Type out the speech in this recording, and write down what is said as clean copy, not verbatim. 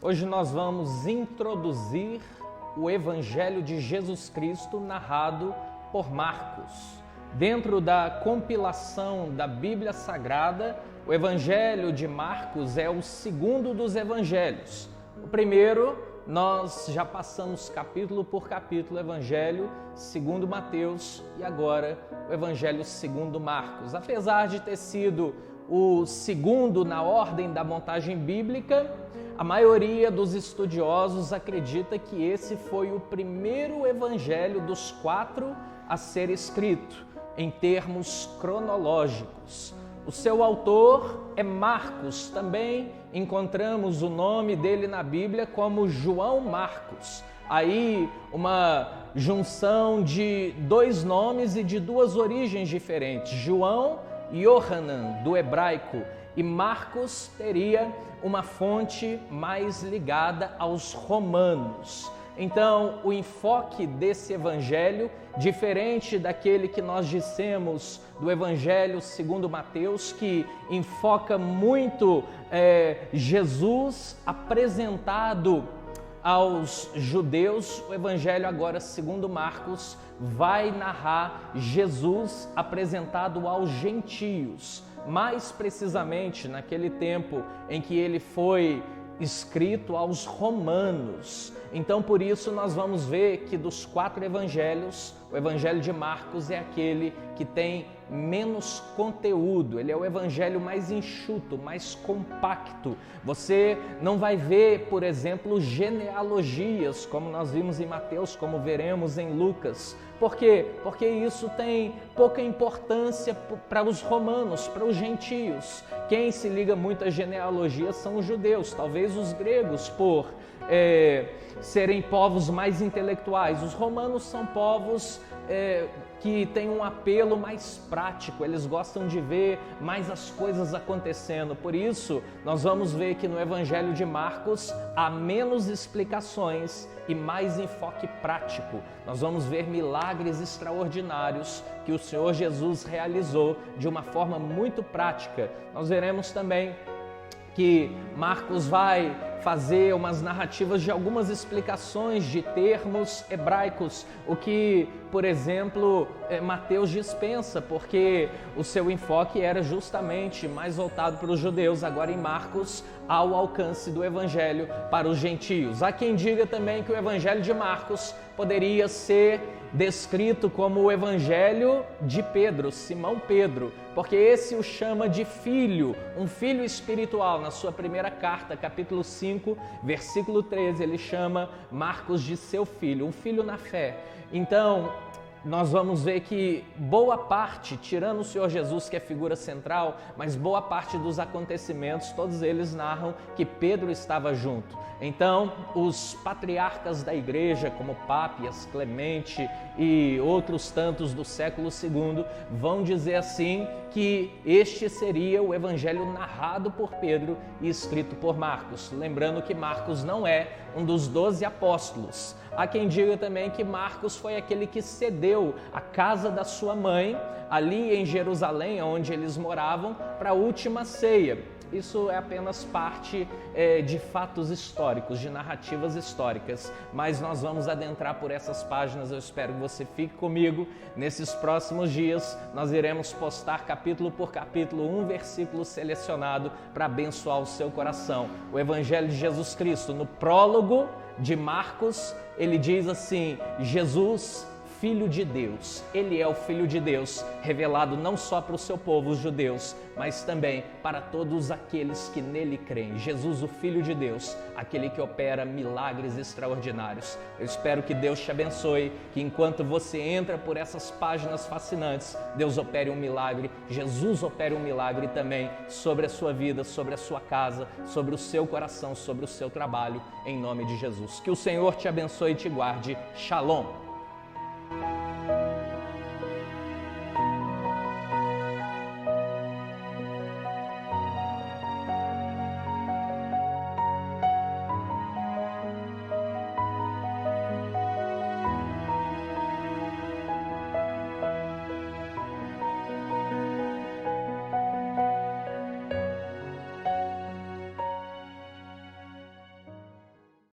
Hoje nós vamos introduzir o Evangelho de Jesus Cristo narrado por Marcos. Dentro da compilação da Bíblia Sagrada, o Evangelho de Marcos é o segundo dos evangelhos. O primeiro, nós já passamos capítulo por capítulo, o Evangelho segundo Mateus e agora o Evangelho segundo Marcos. Apesar de ter sido o segundo na ordem da montagem bíblica, a maioria dos estudiosos acredita que esse foi o primeiro evangelho dos 4 a ser escrito, em termos cronológicos. O seu autor é Marcos, também encontramos o nome dele na Bíblia como João Marcos. Aí uma junção de 2 nomes e de 2 origens diferentes, João e Yohanan, do hebraico, e Marcos teria uma fonte mais ligada aos romanos. Então, o enfoque desse evangelho, diferente daquele que nós dissemos do Evangelho segundo Mateus, que enfoca muito Jesus apresentado aos judeus, o Evangelho agora segundo Marcos vai narrar Jesus apresentado aos gentios, mais precisamente naquele tempo em que ele foi escrito aos romanos. Então, por isso, nós vamos ver que dos 4 evangelhos, o Evangelho de Marcos é aquele que tem menos conteúdo, ele é o evangelho mais enxuto, mais compacto. Você não vai ver, por exemplo, genealogias, como nós vimos em Mateus, como veremos em Lucas. Por quê? Porque isso tem pouca importância para os romanos, para os gentios. Quem se liga muito à genealogia são os judeus, talvez os gregos, por serem povos mais intelectuais. Os romanos são povos que têm um apelo mais prático, eles gostam de ver mais as coisas acontecendo. Por isso, nós vamos ver que no Evangelho de Marcos há menos explicações e mais enfoque prático. Nós vamos ver milagres extraordinários que o Senhor Jesus realizou de uma forma muito prática. Nós veremos também que Marcos vai fazer umas narrativas de algumas explicações de termos hebraicos, o que, por exemplo, Mateus dispensa, porque o seu enfoque era justamente mais voltado para os judeus. Agora em Marcos há o alcance do evangelho para os gentios. Há quem diga também que o Evangelho de Marcos poderia ser descrito como o Evangelho de Pedro, Simão Pedro, porque esse o chama de filho, um filho espiritual. Na sua primeira carta, capítulo 5, versículo 13, ele chama Marcos de seu filho, um filho na fé. Então, nós vamos ver que boa parte, tirando o Senhor Jesus, que é figura central, mas boa parte dos acontecimentos, todos eles narram que Pedro estava junto. Então, os patriarcas da igreja, como Pápias, Clemente e outros tantos do século II, vão dizer assim que este seria o evangelho narrado por Pedro e escrito por Marcos. Lembrando que Marcos não é um dos 12 apóstolos. Há quem diga também que Marcos foi aquele que cedeu a casa da sua mãe, ali em Jerusalém, onde eles moravam, para a última ceia. Isso é apenas parte de fatos históricos, de narrativas históricas, mas nós vamos adentrar por essas páginas. Eu espero que você fique comigo. Nesses próximos dias, nós iremos postar capítulo por capítulo um versículo selecionado para abençoar o seu coração. O Evangelho de Jesus Cristo, no prólogo de Marcos, ele diz assim: Jesus, Filho de Deus. Ele é o Filho de Deus, revelado não só para o seu povo, os judeus, mas também para todos aqueles que nele creem. Jesus, o Filho de Deus, aquele que opera milagres extraordinários. Eu espero que Deus te abençoe, que enquanto você entra por essas páginas fascinantes, Deus opere um milagre, Jesus opere um milagre também sobre a sua vida, sobre a sua casa, sobre o seu coração, sobre o seu trabalho, em nome de Jesus. Que o Senhor te abençoe e te guarde. Shalom.